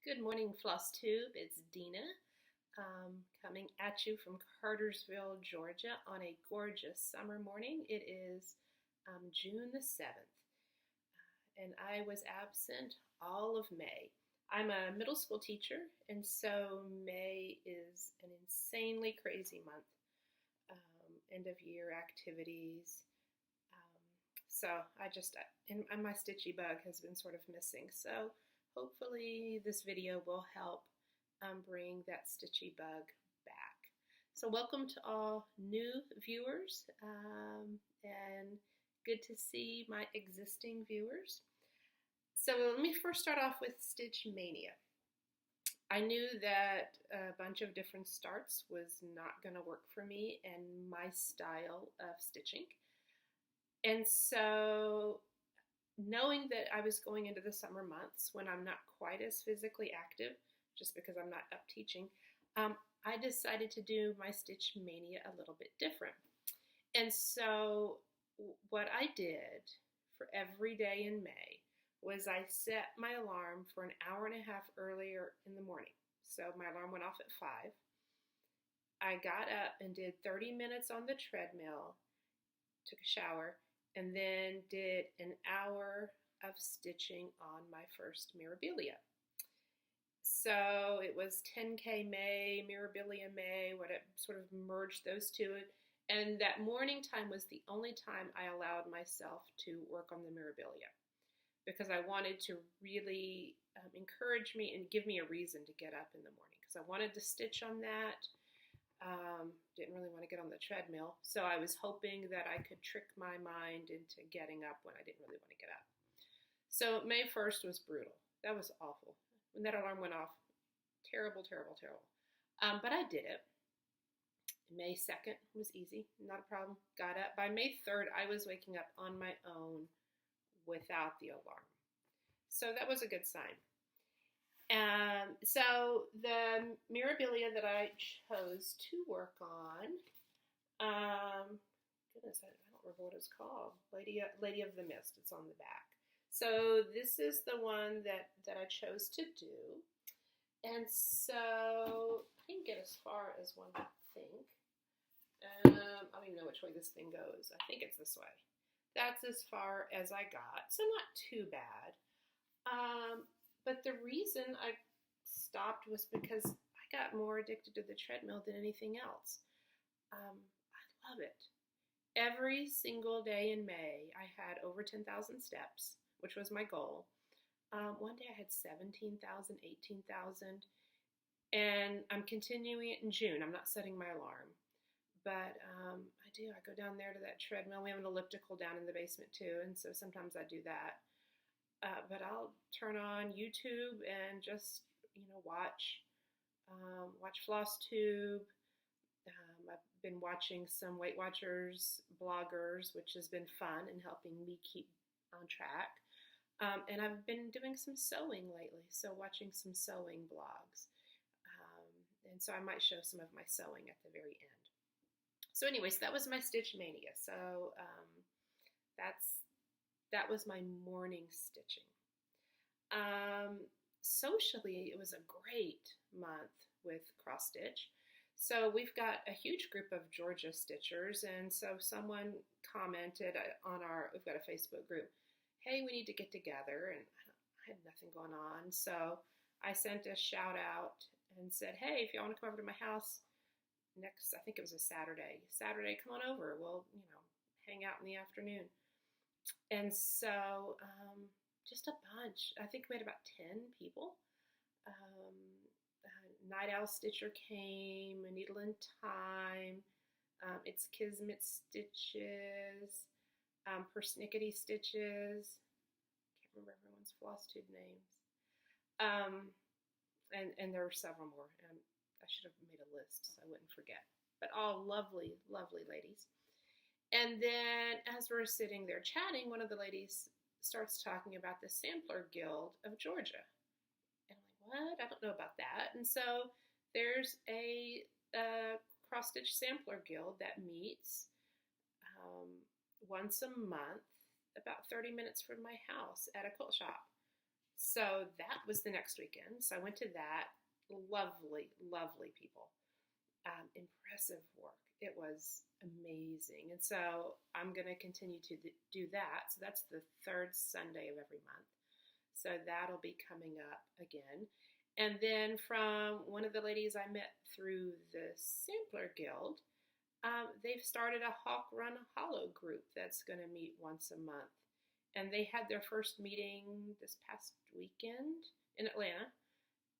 Good morning, Flosstube. It's Dina coming at you from Cartersville, Georgia on a gorgeous summer morning. It is June the 7th, and I was absent all of May. I'm a middle school teacher, and so May is an insanely crazy month. End of year activities. Um, so and my stitchy bug has been sort of missing. So hopefully this video will help bring that stitchy bug back. So welcome to all new viewers and good to see my existing viewers. So let me first start off with Stitch Mania. I knew that a bunch of different starts was not going to work for me and my style of stitching. And so knowing that I was going into the summer months when I'm not quite as physically active, just because I'm not up teaching, I decided to do my Stitch Mania a little bit different. And so what I did for every day in May was I set my alarm for an hour and a half earlier in the morning. So my alarm went off at 5. I got up and did 30 minutes on the treadmill, took a shower, and then did an hour of stitching on my first Mirabilia. So it was 10K May, Mirabilia May, what it sort of merged those two. And that morning time was the only time I allowed myself to work on the Mirabilia, because I wanted to really encourage me and give me a reason to get up in the morning, because I wanted to stitch on that. Didn't really want to get on the treadmill, so I was hoping that I could trick my mind into getting up when I didn't really want to get up. So May 1st was brutal. That was awful. When that alarm went off, terrible, terrible, terrible. But I did it. May 2nd was easy, not a problem. Got up. By May 3rd, I was waking up on my own without the alarm. So that was a good sign. So the Mirabilia that I chose to work on, goodness, I don't remember what it's called. Lady of the Mist. It's on the back. So this is the one that I chose to do. And so I didn't get as far as one would think. I don't even know which way this thing goes. I think it's this way. That's as far as I got, so not too bad. But the reason I stopped was because I got more addicted to the treadmill than anything else. I love it. Every single day in May, I had over 10,000 steps, which was my goal. One day I had 17,000, 18,000, and I'm continuing it in June. I'm not setting my alarm. But I go down there to that treadmill. We have an elliptical down in the basement too, and so sometimes I do that. But I'll turn on YouTube and just, watch Flosstube. I've been watching some Weight Watchers bloggers, which has been fun and helping me keep on track. And I've been doing some sewing lately, so watching some sewing blogs. And so I might show some of my sewing at the very end. So anyways, that was my Stitch Mania. So that was my morning stitching. Socially, it was a great month with cross stitch. So we've got a huge group of Georgia stitchers, and so someone commented on we've got a Facebook group, hey, we need to get together, and I had nothing going on. So I sent a shout out and said, hey, if y'all want to come over to my house next, I think it was a Saturday, come on over. We'll, hang out in the afternoon. And so just a bunch. I think we had about 10 people. Night Owl Stitcher came, A Needle in Time, It's Kismet Stitches, Persnickety Stitches. Can't remember everyone's Flosstube names. And there were several more. I should have made a list so I wouldn't forget. But all lovely, lovely ladies. And then as we're sitting there chatting, one of the ladies starts talking about the Sampler Guild of Georgia. And I'm like, what? I don't know about that. And so there's a cross-stitch sampler guild that meets once a month, about 30 minutes from my house at a quilt shop. So that was the next weekend. So I went to that. Lovely, lovely people. Impressive work. It was amazing. And so I'm going to continue to do that. So that's the third Sunday of every month. So that'll be coming up again. And then from one of the ladies I met through the Sampler Guild, they've started a Hawk Run Hollow group that's going to meet once a month. And they had their first meeting this past weekend in Atlanta.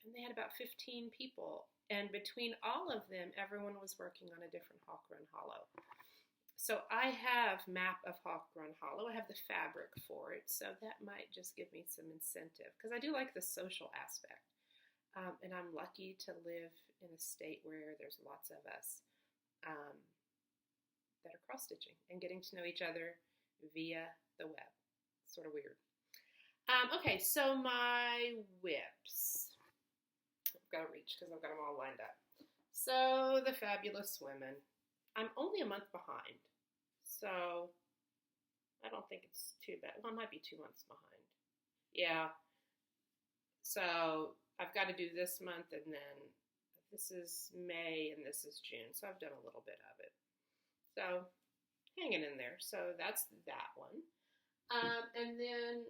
And they had about 15 people. And between all of them, everyone was working on a different Hawk Run Hollow. So I have map of Hawk Run Hollow. I have the fabric for it. So that might just give me some incentive. Because I do like the social aspect. And I'm lucky to live in a state where there's lots of us that are cross-stitching and getting to know each other via the web. Sort of weird. Okay, so my whips. I've got to reach because I've got them all lined up. So the Fabulous Women. I'm only a month behind. So I don't think it's too bad. Well, it might be 2 months behind. Yeah. So I've got to do this month, and then this is May and this is June. So I've done a little bit of it. So hanging in there. So that's that one. And then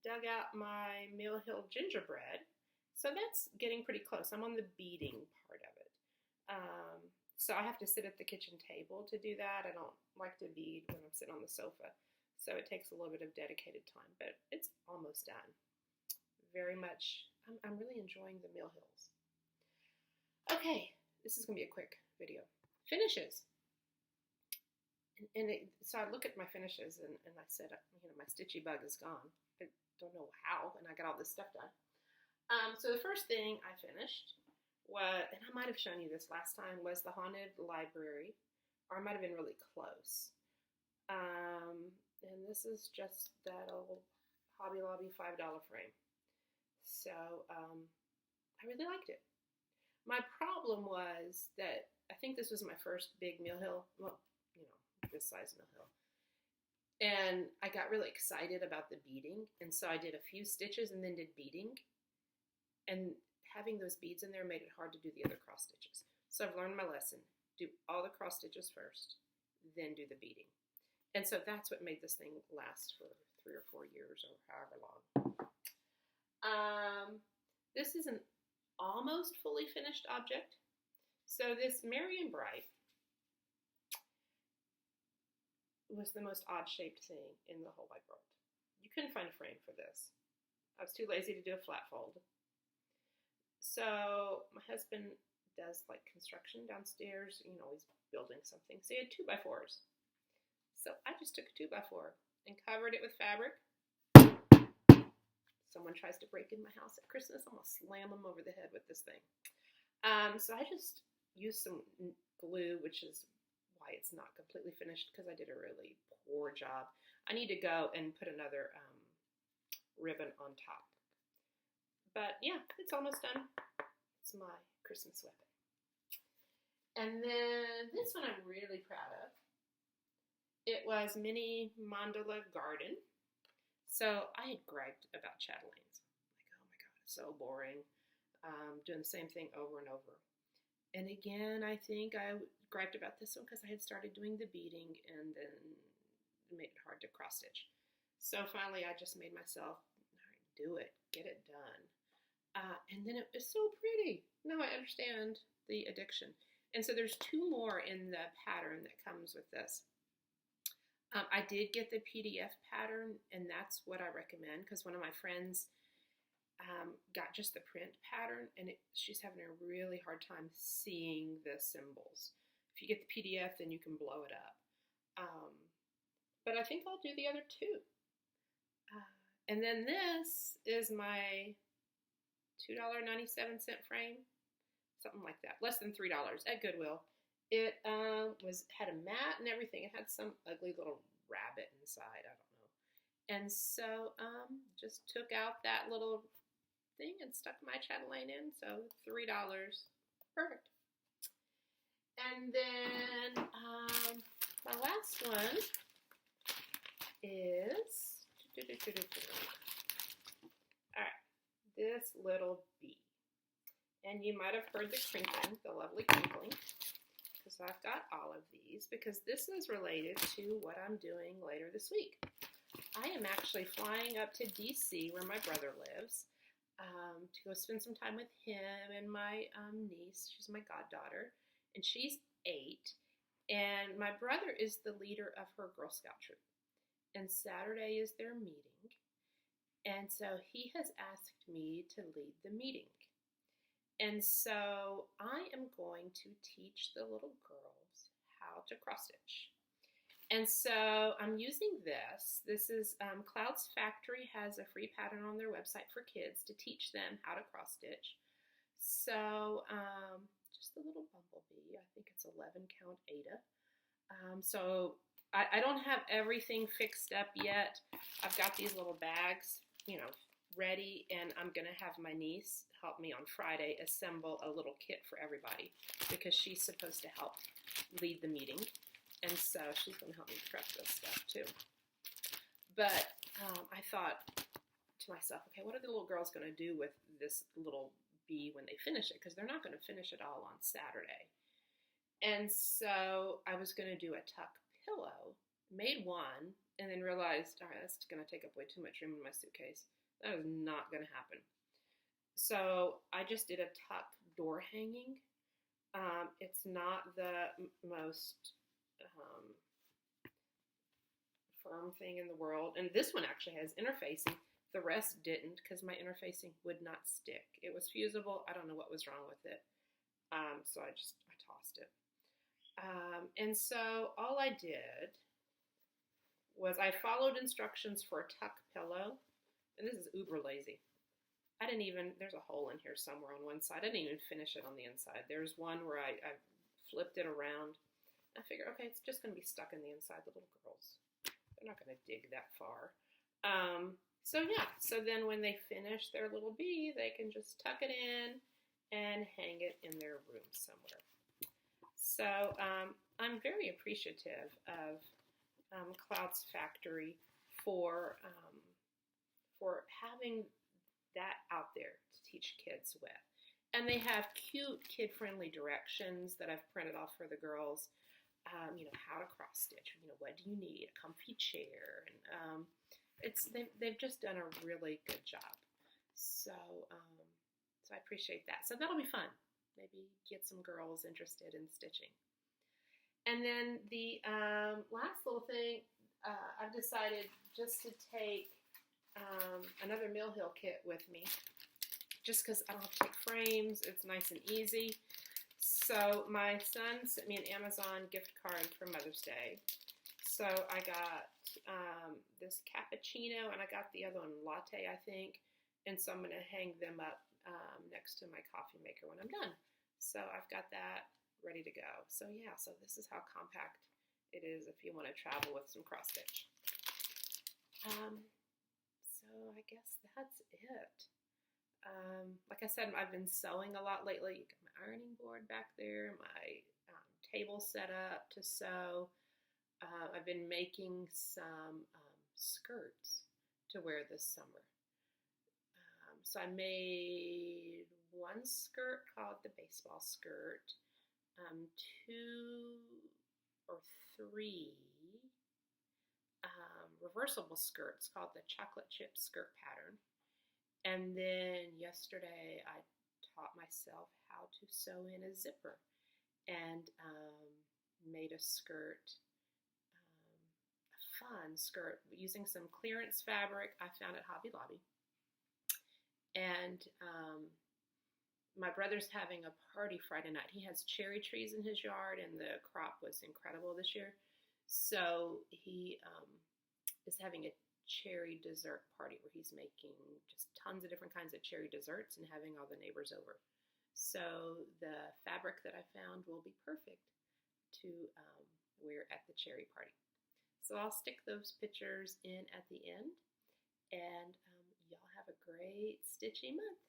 dug out my Mill Hill Gingerbread. So that's getting pretty close. I'm on the beading part of it. So I have to sit at the kitchen table to do that. I don't like to bead when I'm sitting on the sofa. So it takes a little bit of dedicated time, but it's almost done. Very much, I'm really enjoying the Mill Hills. Okay, this is going to be a quick video. Finishes. So I look at my finishes and I said, my stitchy bug is gone. I don't know how, and I got all this stuff done. So the first thing I finished was, and I might have shown you this last time, was the Haunted Library, or I might have been really close. And this is just that old Hobby Lobby $5 frame. So I really liked it. My problem was that I think this was my first big Mill Hill, well, this size Mill Hill. And I got really excited about the beading, and so I did a few stitches and then did beading. And having those beads in there made it hard to do the other cross stitches. So I've learned my lesson. Do all the cross stitches first, then do the beading. And so that's what made this thing last for 3 or 4 years or however long. This is an almost fully finished object. So this Merry and Bright was the most odd-shaped thing in the whole wide world. You couldn't find a frame for this. I was too lazy to do a flat fold. So my husband does like construction downstairs, he's building something. So he had 2x4s. So I just took a 2x4 and covered it with fabric. Someone tries to break in my house at Christmas, I'm gonna slam them over the head with this thing. So I just used some glue, which is why it's not completely finished, because I did a really poor job. I need to go and put another ribbon on top. But yeah, it's almost done. It's my Christmas weapon. And then this one I'm really proud of. It was Mini Mandala Garden. So I had griped about Chatelaines. Like, oh my God, it's so boring. Doing the same thing over and over. And again, I think I griped about this one because I had started doing the beading and then it made it hard to cross stitch. So finally I just made myself, all right, do it, get it done. And then it was so pretty. Now I understand the addiction. And so there's 2 more in the pattern that comes with this. I did get the PDF pattern, and that's what I recommend, because one of my friends got just the print pattern, and she's having a really hard time seeing the symbols. If you get the PDF, then you can blow it up. But I think I'll do the other 2. And then this is my $2.97 frame, something like that, less than $3 at Goodwill. It had a mat and everything. It had some ugly little rabbit inside, I don't know. And so just took out that little thing and stuck my chatelaine in, so $3. Perfect. And then my last one is, all right, this little bee. And you might have heard the crinkling, the lovely crinkling, because I've got all of these, because this is related to what I'm doing later this week. I am actually flying up to DC, where my brother lives, to go spend some time with him and my niece. She's my goddaughter, and she's 8. And my brother is the leader of her Girl Scout troop. And Saturday is their meeting. And so he has asked me to lead the meeting. And so I am going to teach the little girls how to cross stitch. And so I'm using this. This is Cloudsfactory has a free pattern on their website for kids to teach them how to cross stitch. So just a little bumblebee. I think it's 11 count Ada. So I don't have everything fixed up yet. I've got these little bags, ready, and I'm going to have my niece help me on Friday assemble a little kit for everybody because she's supposed to help lead the meeting. And so she's going to help me prep this stuff too. But I thought to myself, okay, what are the little girls going to do with this little bee when they finish it? Because they're not going to finish it all on Saturday. And so I was going to do a tuck pillow, made one, and then realized, all right, that's going to take up way too much room in my suitcase. That is not going to happen. So I just did a tuck door hanging. It's not the most firm thing in the world. And this one actually has interfacing. The rest didn't because my interfacing would not stick. It was fusible. I don't know what was wrong with it. So I tossed it. And so all I did was I followed instructions for a tuck pillow. And this is uber lazy. There's a hole in here somewhere on one side. I didn't even finish it on the inside. There's one where I flipped it around. I figured, okay, it's just going to be stuck in the inside. The little girls, they're not going to dig that far. So then when they finish their little bee, they can just tuck it in and hang it in their room somewhere. So I'm very appreciative of Cloudsfactory for having that out there to teach kids with. And they have cute kid-friendly directions that I've printed off for the girls. How to cross stitch. What do you need? A comfy chair. And they've just done a really good job. So I appreciate that. So that'll be fun. Maybe get some girls interested in stitching. And then the last little thing, I've decided just to take another Mill Hill kit with me, just because I don't have to take frames. It's nice and easy. So my son sent me an Amazon gift card for Mother's Day. So I got this Cappuccino, and I got the other one, Latte, I think. And so I'm going to hang them up next to my coffee maker when I'm done. So I've got that ready to go. So yeah, so this is how compact it is if you want to travel with some cross stitch. So I guess that's it. Like I said, I've been sewing a lot lately. You got my ironing board back there, my table set up to sew. I've been making some skirts to wear this summer. So I made one skirt called the baseball skirt, 2 or 3 reversible skirts called the chocolate chip skirt pattern. And then yesterday I taught myself how to sew in a zipper and made a skirt, a fun skirt using some clearance fabric I found at Hobby Lobby. And my brother's having a party Friday night. He has cherry trees in his yard, and the crop was incredible this year. So he is having a cherry dessert party where he's making just tons of different kinds of cherry desserts and having all the neighbors over. So the fabric that I found will be perfect to wear at the cherry party. So I'll stick those pictures in at the end, and y'all have a great stitchy month.